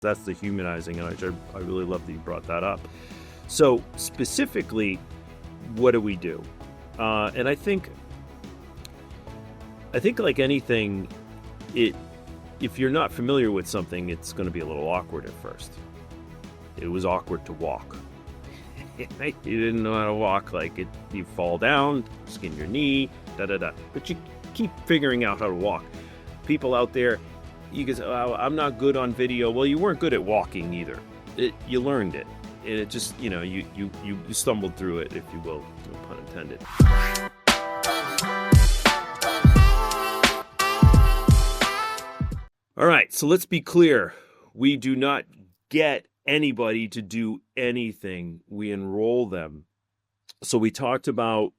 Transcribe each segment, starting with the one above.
That's the humanizing, and I really love that you brought that up. So specifically, what do we do? And I think like anything, if you're not familiar with something, it's going to be a little awkward at first. It was awkward to walk. You didn't know how to walk. You fall down, skin your knee, but you keep figuring out how to walk. People out there, you can say, oh, I'm not good on video. Well, you weren't good at walking either. You learned it. It just, you stumbled through it, if you will, no pun intended. All right, so let's be clear. We do not get anybody to do anything. We enroll them. So we talked about,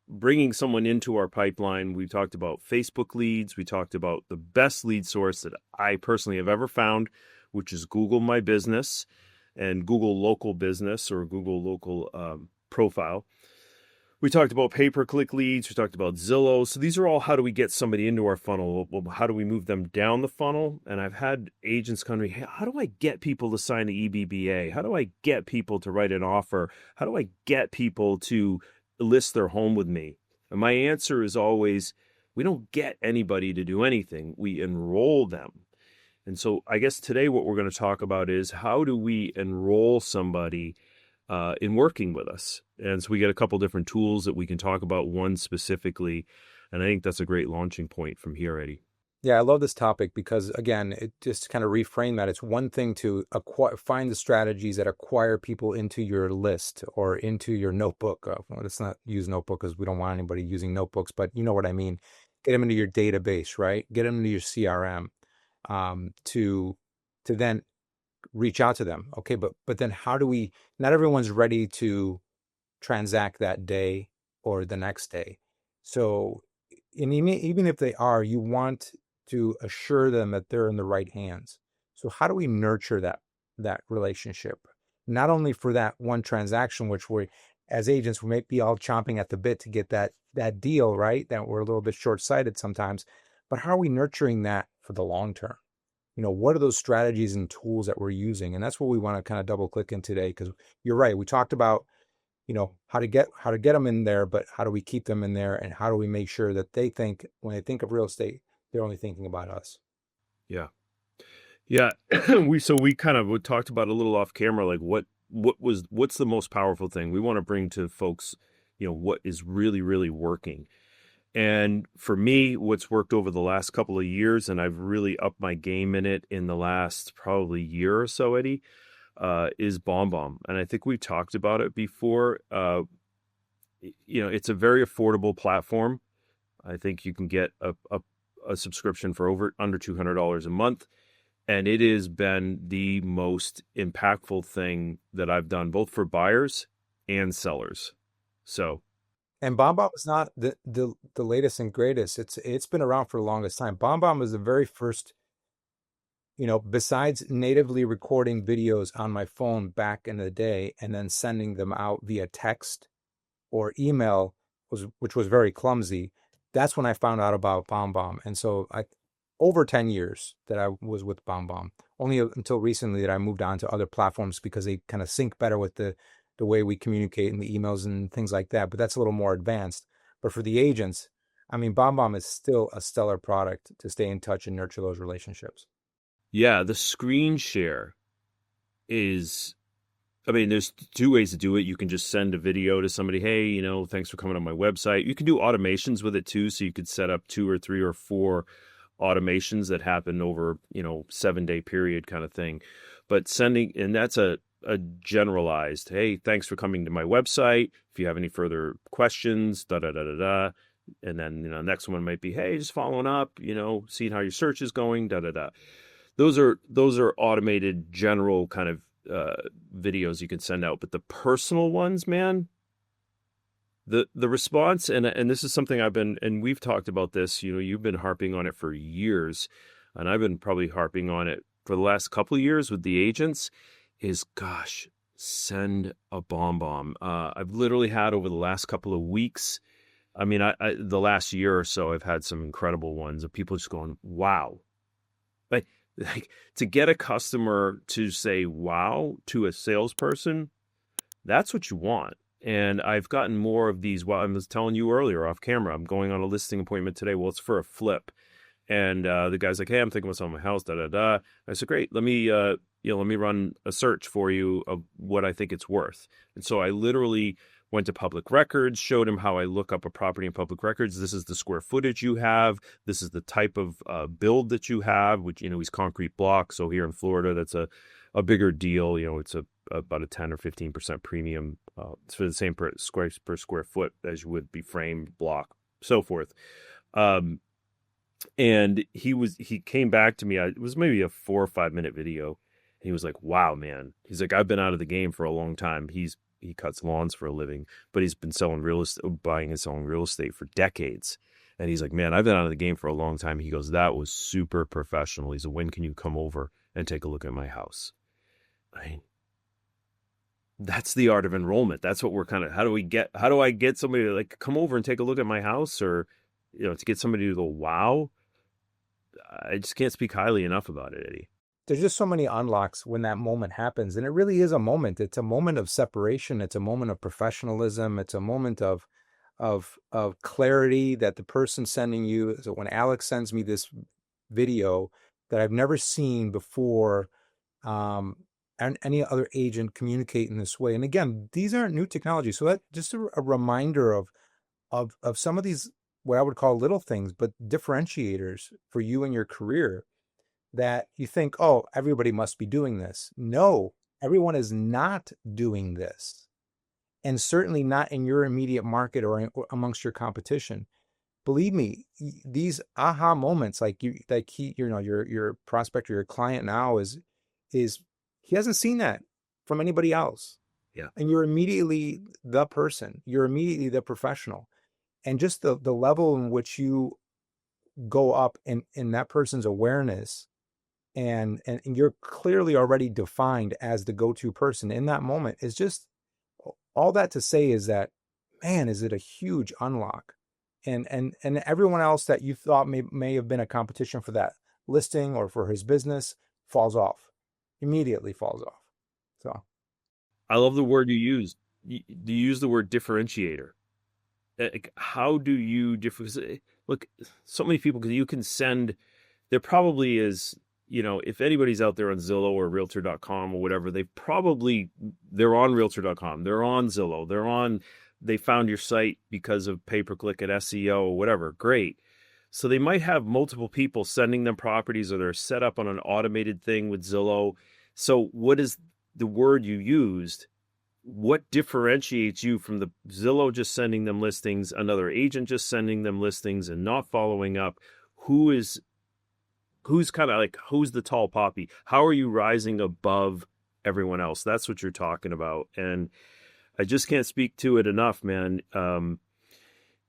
bringing someone into our pipeline. We talked about Facebook leads. We talked about the best lead source that I personally have ever found, which is Google My Business and Google Local Business or Google Local Profile. We talked about pay-per-click leads. We talked about Zillow. So these are all, how do we get somebody into our funnel? Well, how do we move them down the funnel? And I've had agents come to me, hey, how do I get people to sign the EBBA? How do I get people to write an offer? How do I get people to list their home with me? And my answer is always, we don't get anybody to do anything. We enroll them. And so I guess today what we're going to talk about is, how do we enroll somebody in working with us? And so we get a couple different tools that we can talk about, one specifically, and I think that's a great launching point from here, Eddie. Yeah, I love this topic because, again, it just kind of reframe that. It's one thing to find the strategies that acquire people into your list or into your notebook. Let's not use notebook because we don't want anybody using notebooks, but you know what I mean. Get them into your database, right? Get them into your CRM to then reach out to them. Okay, but then how do we? Not everyone's ready to transact that day or the next day. So, and even if they are, you want to assure them that they're in the right hands. So how do we nurture that relationship? Not only for that one transaction, which we, as agents, we might be all chomping at the bit to get that deal, right? That we're a little bit short-sighted sometimes, but how are we nurturing that for the long term? What are those strategies and tools that we're using? And that's what we want to kind of double click in today, because you're right. We talked about, how to get them in there, but how do we keep them in there? And how do we make sure that they think, when they think of real estate, they're only thinking about us? Yeah. we kind of talked about a little off camera, like what's the most powerful thing we want to bring to folks, what is really, really working. And for me, what's worked over the last couple of years, and I've really upped my game in it in the last probably year or so, Eddie, is BombBomb. And I think we've talked about it before. It's a very affordable platform. I think you can get a subscription for under $200 a month. And it has been the most impactful thing that I've done, both for buyers and sellers. And BombBomb is not the latest and greatest. It's been around for the longest time. BombBomb is the very first, besides natively recording videos on my phone back in the day and then sending them out via text or email, which was very clumsy. That's when I found out about BombBomb. And so over 10 years that I was with BombBomb, only until recently that I moved on to other platforms because they kind of sync better with the way we communicate in the emails and things like that. But that's a little more advanced. But for the agents, BombBomb is still a stellar product to stay in touch and nurture those relationships. Yeah, the screen share is, there's two ways to do it. You can just send a video to somebody, hey, thanks for coming on my website. You can do automations with it too. So you could set up 2 or 3 or 4 automations that happen over, 7-day period kind of thing. But and that's a generalized, hey, thanks for coming to my website. If you have any further questions, And then, next one might be, hey, just following up, seeing how your search is going, Those are automated general kind of videos you can send out. But the personal ones, man, the response, and this is something and we've talked about this, you've been harping on it for years, and I've been probably harping on it for the last couple of years with the agents, is, gosh, send a BombBomb. I've literally had over the last couple of weeks, the last year or so, I've had some incredible ones of people just going, wow. Like, Like, to get a customer to say wow to a salesperson, that's what you want. And I've gotten more of these. Well, I was telling you earlier off camera, I'm going on a listing appointment today. Well, it's for a flip. And the guy's like, "Hey, I'm thinking about selling my house, da da da." I said, "Great, let me run a search for you of what I think it's worth." And so I literally went to public records, showed him how I look up a property in public records. This is the square footage you have. This is the type of build that you have, which, he's concrete block. So here in Florida, that's a bigger deal. It's about a 10 or 15% premium for the same per square foot as you would be framed block, so forth. And he came back to me. It was maybe a 4 or 5 minute video. He was like, "Wow, man." He's like, "I've been out of the game for a long time." He cuts lawns for a living, but he's been selling real estate, buying and selling real estate for decades. And he's like, "Man, I've been out of the game for a long time." He goes, "That was super professional." He's like, "When can you come over and take a look at my house?" I mean, that's the art of enrollment. That's what we're kind of, how do I get somebody to like come over and take a look at my house, or, to get somebody to go, wow. I just can't speak highly enough about it, Eddie. There's just so many unlocks when that moment happens. And it really is a moment. It's a moment of separation. It's a moment of professionalism. It's a moment of clarity that the person sending you. So when Alex sends me this video that I've never seen before, and any other agent communicate in this way. And again, these aren't new technologies. So that just a reminder of some of these, what I would call little things, but differentiators for you and your career, that you think, oh, everybody must be doing this. No, everyone is not doing this. And certainly not in your immediate market or amongst your competition. Believe me, these aha moments, your prospect or your client now is he hasn't seen that from anybody else. Yeah. And you're immediately the person, you're immediately the professional. And just the level in which you go up in that person's awareness, and you're clearly already defined as the go-to person in that moment, is just all that to say is that, man, is it a huge unlock. And everyone else that you thought may have been a competition for that listing or for his business immediately falls off. So I love the word you used. You use the word differentiator. How do you look, so many people, because you can send, there probably is, if anybody's out there on Zillow or realtor.com or whatever, they're on realtor.com, they're on Zillow, they found your site because of pay-per-click and SEO or whatever. Great. So they might have multiple people sending them properties, or they're set up on an automated thing with Zillow. So what is the word you used? What differentiates you from the Zillow just sending them listings, another agent just sending them listings and not following up? Who's kind of like, who's the tall poppy? How are you rising above everyone else? That's what you're talking about. And I just can't speak to it enough, man. I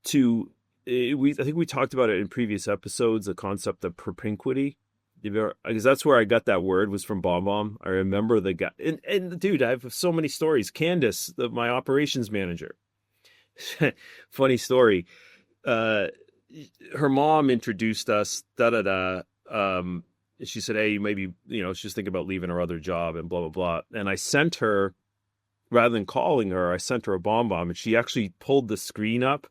think we talked about it in previous episodes, the concept of propinquity. Because that's where I got that word, was from BombBomb. I remember the guy, and dude, I have so many stories. Candace, my operations manager, funny story. Her mom introduced us. She said, "Hey, maybe she's thinking about leaving her other job and blah blah blah." And I sent her, rather than calling her, I sent her a BombBomb, and she actually pulled the screen up,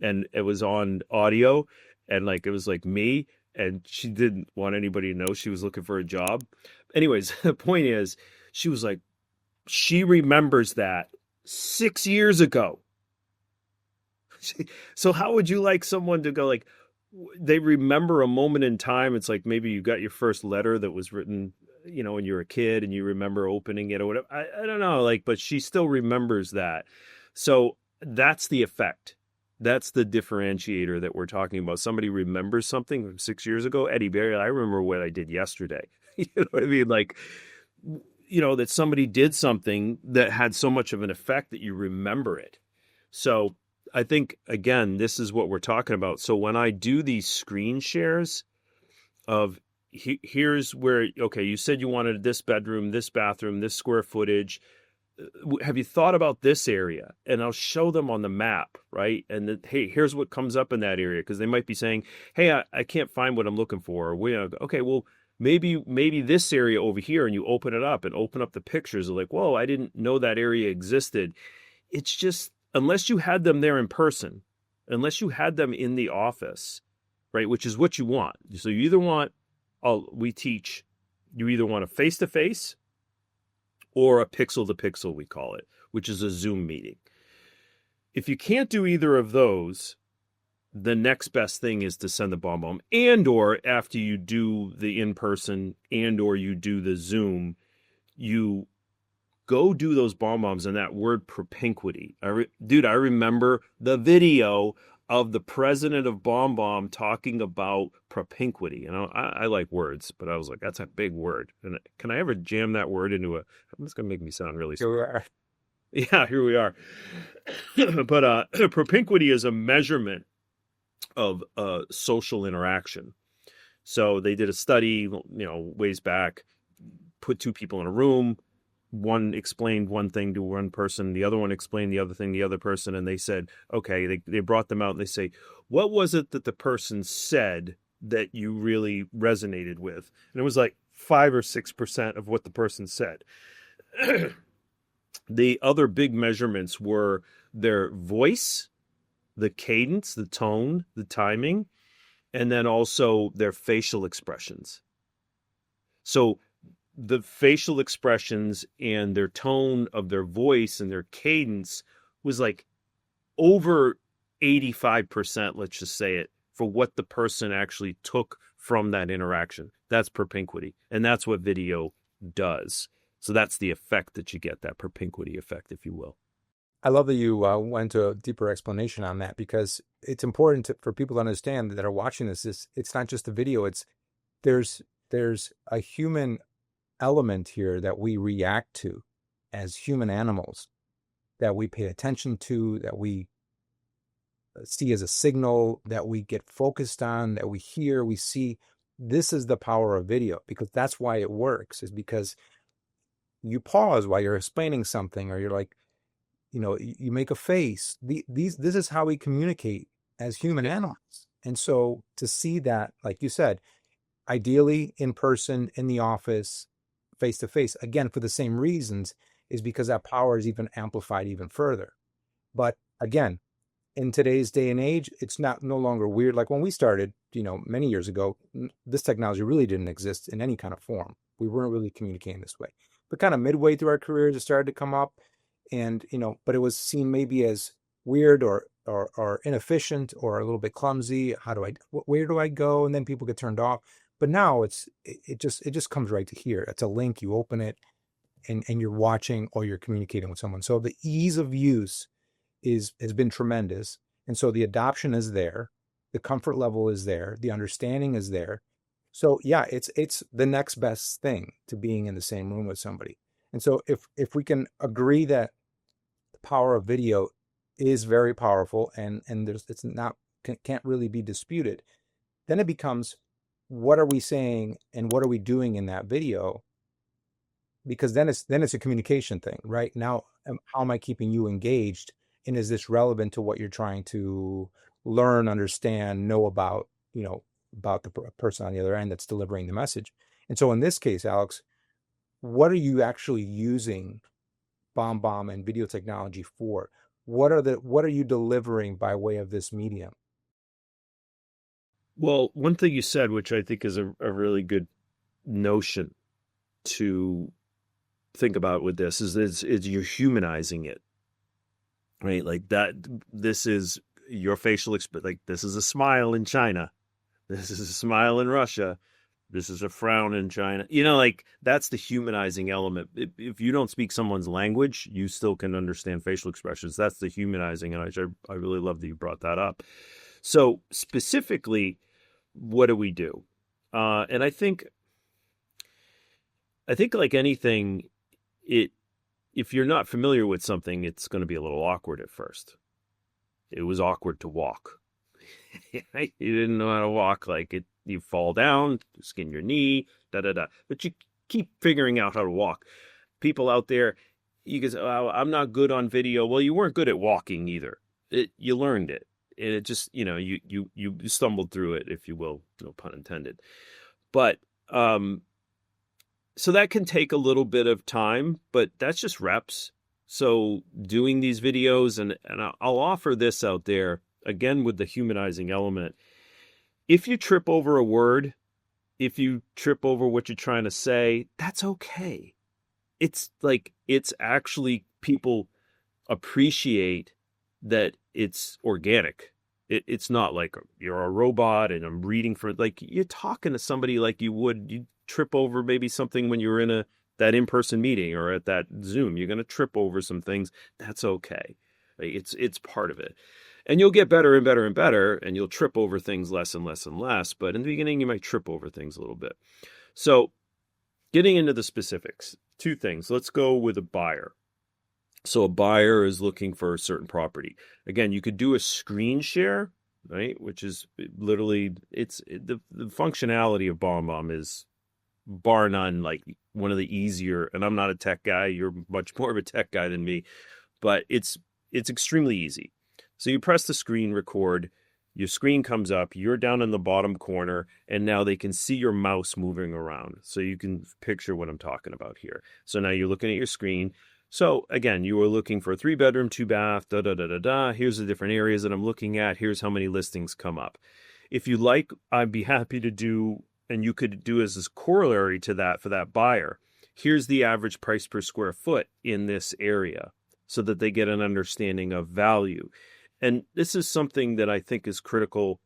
and it was on audio, and it was like me. And she didn't want anybody to know she was looking for a job. Anyways, the point is, she was like, she remembers that 6 years ago. So how would you like someone to go, like, they remember a moment in time? It's like maybe you got your first letter that was written, when you were a kid, and you remember opening it or whatever. I don't know, but she still remembers that. So that's the effect. That's the differentiator that we're talking about. Somebody remembers something from 6 years ago. Eddie Barry, I remember what I did yesterday. You know what I mean? That somebody did something that had so much of an effect that you remember it. So I think, again, this is what we're talking about. So when I do these screen shares of, here's where, okay, you said you wanted this bedroom, this bathroom, this square footage. Have you thought about this area? And I'll show them on the map, right? And hey, here's what comes up in that area, because they might be saying, hey, I can't find what I'm looking for. Okay, well, maybe this area over here, and you open it up and open up the pictures. They're like, whoa, I didn't know that area existed. It's just, unless you had them there in person, unless you had them in the office, right, which is what you want. So you either want, we teach, you either want a face-to-face or a pixel-to-pixel, we call it, which is a Zoom meeting. If you can't do either of those, the next best thing is to send the BombBomb, and or after you do the in-person and or you do the Zoom, you go do those BombBombs and that word propinquity. Dude, I remember the video of the president of BombBomb talking about propinquity. You know, I like words, but I was like, that's a big word. And can I ever jam that word into it's going to make me sound really Sure. Yeah, here we are. But propinquity is a measurement of social interaction. So they did a study, ways back, put two people in a room. One explained one thing to one person, the other one explained the other thing to the other person, and they said, okay, they brought them out and they say, what was it that the person said that you really resonated with? And it was like 5 or 6% of what the person said. The other big measurements were their voice, the cadence, the tone, the timing, and then also their facial expressions. So the facial expressions and their tone of their voice and their cadence was like over 85%, let's just say it, for what the person actually took from that interaction. That's propinquity. And that's what video does. So that's the effect that you get, that propinquity effect, if you will. I love that you went to a deeper explanation on that, because it's important for people to understand that are watching this. It's not just a video. There's a human element here that we react to as human animals, that we pay attention to, that we see as a signal, that we get focused on, that we hear, we see. This is the power of video, because that's why it works, is because you pause while you're explaining something, or you're like, you make a face. This is how we communicate as human animals. And so to see that, like you said, ideally in person, in the office, face to face, again, for the same reasons, is because that power is even amplified even further. But again, in today's day and age, it's no longer weird. Like when we started, many years ago, this technology really didn't exist in any kind of form. We weren't really communicating this way. But kind of midway through our careers, it started to come up, and but it was seen maybe as weird or inefficient or a little bit clumsy. Where do I go? And then people get turned off. But now it just comes right to here. It's a link. You open it, and you're watching or you're communicating with someone. So the ease of use has been tremendous. And so the adoption is there, the comfort level is there, the understanding is there. So yeah, it's the next best thing to being in the same room with somebody. And so if we can agree that the power of video is very powerful, and can't really be disputed, then it becomes, what are we saying and what are we doing in that video? Because then it's a communication thing, right? Now, how am I keeping you engaged? And is this relevant to what you're trying to learn, understand, know about, about the person on the other end that's delivering the message? And so in this case, Alex, what are you actually using BombBomb and video technology for? What are you delivering by way of this medium? Well, one thing you said, which I think is a really good notion to think about with this, is you're humanizing it, right? Like that, this is your facial expression. Like, this is a smile in China. This is a smile in Russia. This is a frown in China. Like, that's the humanizing element. If you don't speak someone's language, you still can understand facial expressions. That's the humanizing. And I really love that you brought that up. So specifically, what do we do? And I think like anything, if you're not familiar with something, it's going to be a little awkward at first. It was awkward to walk. You didn't know how to walk. Like, you fall down, skin your knee, but you keep figuring out how to walk. People out there, you can say, oh, I'm not good on video. Well, you weren't good at walking either. You learned it. And it just, you stumbled through it, if you will, no pun intended. But Um, so that can take a little bit of time, but that's just reps. So doing these videos, and I'll offer this out there again with the humanizing element. If you trip over a word, if you trip over what you're trying to say, that's okay. It's like, it's actually, people appreciate that it's organic. It's not like you're a robot and I'm reading for, like, you're talking to somebody like you trip over maybe something when you're in that in-person meeting or at that Zoom. You're going to trip over some things. That's okay. Like, it's part of it. And you'll get better and better and better, and you'll trip over things less and less and less. But in the beginning, you might trip over things a little bit. So getting into the specifics, two things. Let's go with a buyer. So a buyer is looking for a certain property. Again, you could do a screen share, right? Which is literally, the functionality of BombBomb is bar none, like one of the easier. And I'm not a tech guy. You're much more of a tech guy than me, but it's extremely easy. So you press the screen record, your screen comes up, you're down in the bottom corner, and now they can see your mouse moving around. So you can picture what I'm talking about here. So now you're looking at your screen. So again, you were looking for a 3-bedroom, 2-bath, da da da da da. Here's the different areas that I'm looking at. Here's how many listings come up. If you like, I'd be happy to do, and you could do as a corollary to that for that buyer. Here's the average price per square foot in this area, so that they get an understanding of value. And this is something that I think is critical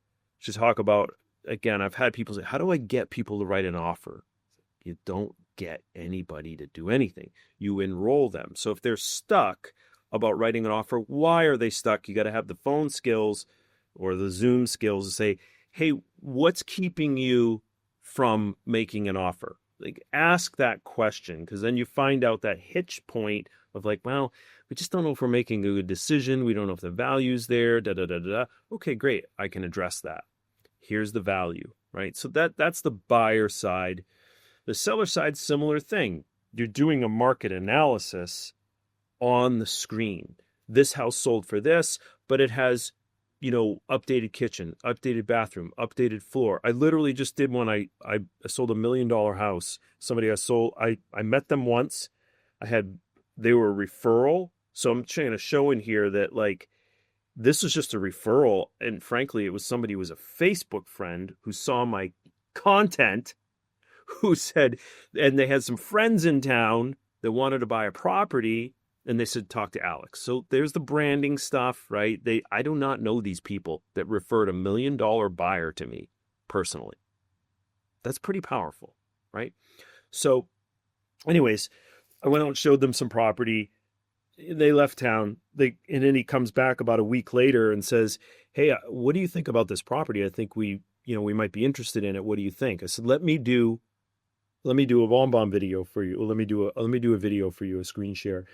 to talk about. Again, I've had people say, how do I get people to write an offer? You don't get anybody to do anything. You enroll them. So if they're stuck about writing an offer, why are they stuck? You got to have the phone skills or the Zoom skills to say, hey, what's keeping you from making an offer? Like, ask that question, because then you find out that hitch point of like, well, we just don't know if we're making a good decision. We don't know if the value's there, da da da da. Okay, great. I can address that. Here's the value, right? So that's the buyer side. The seller side, similar thing. You're doing a market analysis on the screen. This house sold for this, but it has, updated kitchen, updated bathroom, updated floor. I literally just did one. I sold $1 million house. Somebody I sold, I met them once. They were a referral. So I'm trying to show in here that, like, this was just a referral. And frankly, it was somebody who was a Facebook friend who saw my content, who said, and they had some friends in town that wanted to buy a property, and they said, talk to Alex. So there's the branding stuff, right? I do not know these people that referred $1 million buyer to me personally. That's pretty powerful, right? So anyways, I went out and showed them some property. They left town. And then he comes back about a week later and says, hey, what do you think about this property? I think we might be interested in it. What do you think? I said, let me do a BombBomb video for you. Let me do a video for you, a screen share.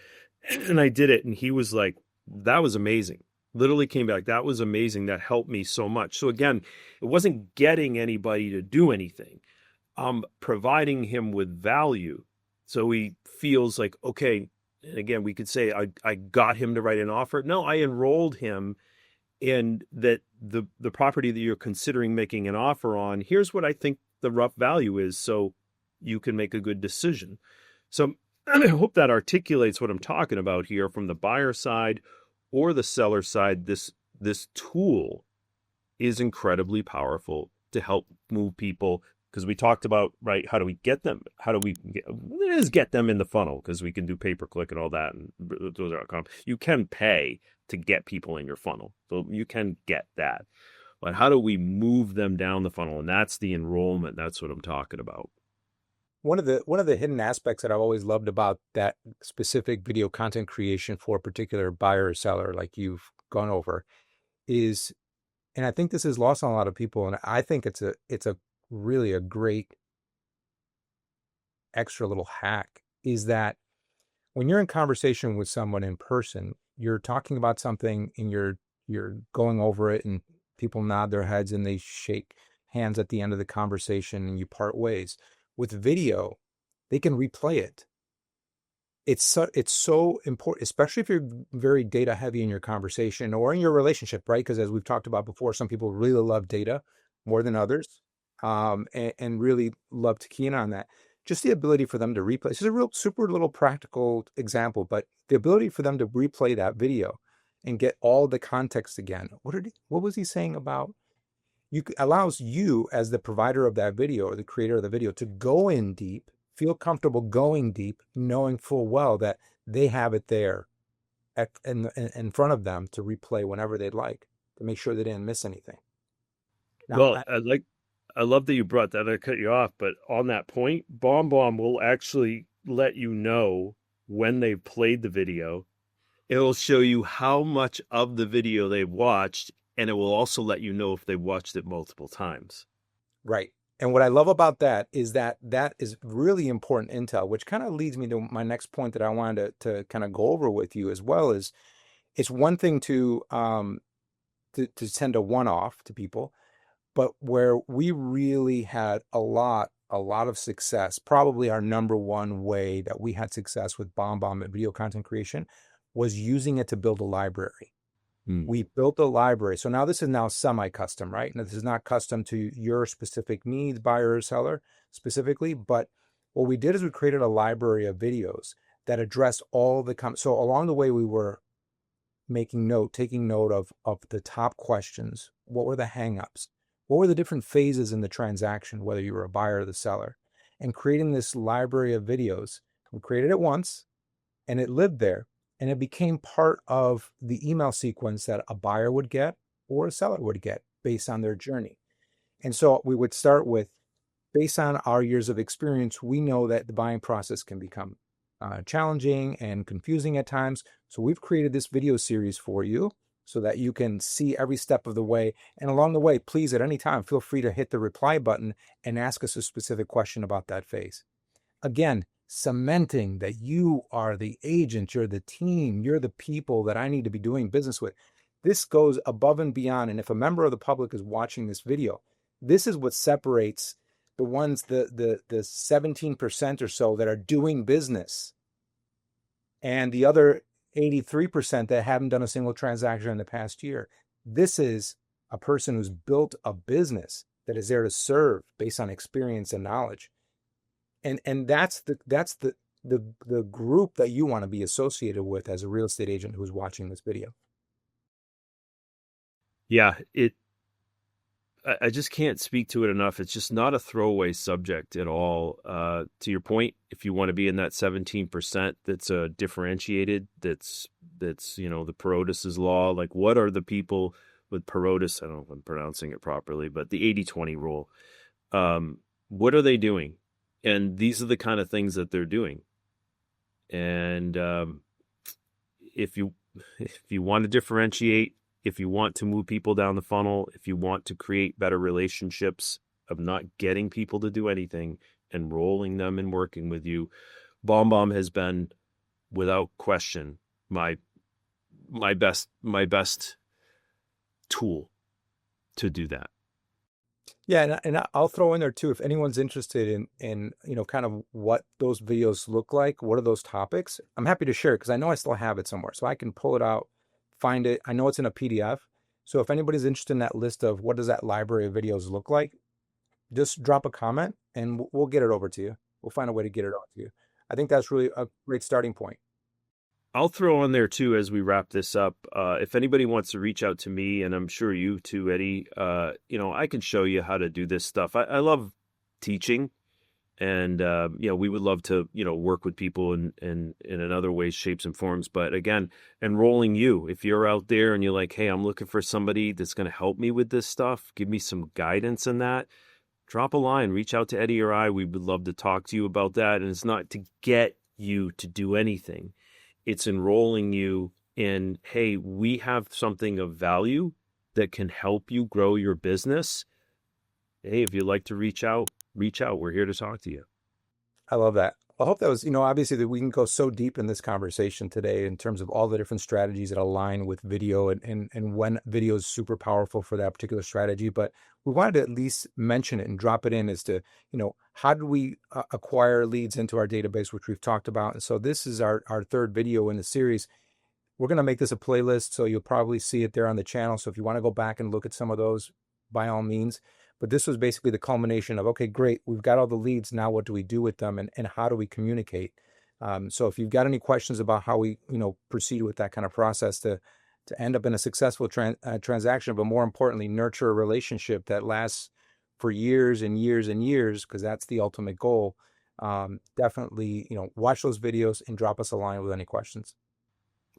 And I did it. And he was like, that was amazing. Literally came back. That was amazing. That helped me so much. So again, it wasn't getting anybody to do anything. Providing him with value. So he feels like, okay, and again, we could say I got him to write an offer. No, I enrolled him in that the property that you're considering making an offer on, here's what I think the rough value is, so you can make a good decision. So I hope that articulates what I'm talking about here from the buyer side or the seller side. This tool is incredibly powerful to help move people, because we talked about, right, how do we get them? Get them in the funnel, because we can do pay-per-click and all that, and those are, you can pay to get people in your funnel, so you can get that. But how do we move them down the funnel? And that's the enrollment. That's what I'm talking about. One of the hidden aspects that I've always loved about that specific video content creation for a particular buyer or seller, like you've gone over, is, and I think this is lost on a lot of people, and I think it's a really a great extra little hack, is that when you're in conversation with someone in person, you're talking about something and you're going over it, and people nod their heads and they shake hands at the end of the conversation and you part ways. With video, they can replay it. It's so important, especially if you're very data heavy in your conversation or in your relationship, right? Because as we've talked about before, some people really love data more than others. and really love to key in on that. Just the ability for them to replay. This is a real super little practical example, but the ability for them to replay that video and get all the context again. What was he saying about allows you as the provider of that video or the creator of the video to go in deep, feel comfortable going deep, knowing full well that they have it there in front of them to replay whenever they'd like to make sure they didn't miss anything. Now, Well, I love that you brought that. I cut you off, but on that point, BombBomb will actually let you know when they've played the video. It'll show you how much of the video they've watched, and it will also let you know if they watched it multiple times. right. And what I love about that is that that is really important intel, which kind of leads me to my next point that I wanted to kind of go over with you as well. Is it's one thing to send a one-off to people, but where we really had a lot of success, probably our number one way that we had success with BombBomb and video content creation was using it to build a library. Hmm. We built a library. So now this is now semi-custom, right? Now this is not custom to your specific needs, buyer or seller specifically, but what we did is we created a library of videos that addressed all the so along the way we were taking note of the top questions. What were the hangups? What were the different phases in the transaction, whether you were a buyer or the seller? And creating this library of videos. We created it once and it lived there. And it became part of the email sequence that a buyer would get or a seller would get based on their journey. And so we would start with, based on our years of experience, we know that the buying process can become challenging and confusing at times. So we've created this video series for you so that you can see every step of the way. And along the way, please, at any time, feel free to hit the reply button and ask us a specific question about that phase. Again, cementing that you are the agent, you're the team, you're the people that I need to be doing business with. This goes above and beyond. And if a member of the public is watching this video, this is what separates the ones, the 17% or so that are doing business and the other 83% that haven't done a single transaction in the past year. This is a person who's built a business that is there to serve based on experience and knowledge. And that's the group that you want to be associated with as a real estate agent who's watching this video. Yeah, I just can't speak to it enough. It's just not a throwaway subject at all. To your point, if you want to be in that 17% that's differentiated, that's the Perotis's law. Like, what are the people with Perotis? I don't know if I'm pronouncing it properly, but the 80-20 rule. What are they doing? And these are the kind of things that they're doing. And if you want to differentiate, if you want to move people down the funnel, if you want to create better relationships of not getting people to do anything, enrolling them and working with you, BombBomb has been, without question, my best tool to do that. Yeah, and I'll throw in there too, if anyone's interested in kind of what those videos look like, what are those topics, I'm happy to share it because I know I still have it somewhere. So I can pull it out, find it. I know it's in a PDF. So if anybody's interested in that list of what does that library of videos look like, just drop a comment and we'll get it over to you. We'll find a way to get it out to you. I think that's really a great starting point. I'll throw on there too as we wrap this up. If anybody wants to reach out to me, and I'm sure you too, Eddie, I can show you how to do this stuff. I love teaching, and we would love to work with people in other ways, shapes, and forms. But again, enrolling you, if you're out there and you're like, hey, I'm looking for somebody that's going to help me with this stuff, give me some guidance in that. Drop a line, reach out to Eddie or I. We would love to talk to you about that. And it's not to get you to do anything. It's enrolling you in, hey, we have something of value that can help you grow your business. Hey, if you'd like to reach out, reach out. We're here to talk to you. I love that. I hope that was, obviously that we can go so deep in this conversation today in terms of all the different strategies that align with video and when video is super powerful for that particular strategy. But we wanted to at least mention it and drop it in as to, how do we acquire leads into our database, which we've talked about. And so this is our third video in the series. We're going to make this a playlist, so you'll probably see it there on the channel. So if you want to go back and look at some of those, by all means. But this was basically the culmination of, okay, great, we've got all the leads. Now what do we do with them, and how do we communicate? So if you've got any questions about how we, proceed with that kind of process to end up in a successful transaction, but more importantly, nurture a relationship that lasts for years and years and years, because that's the ultimate goal. Definitely, watch those videos and drop us a line with any questions.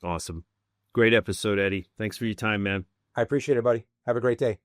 Awesome. Great episode, Eddie. Thanks for your time, man. I appreciate it, buddy. Have a great day.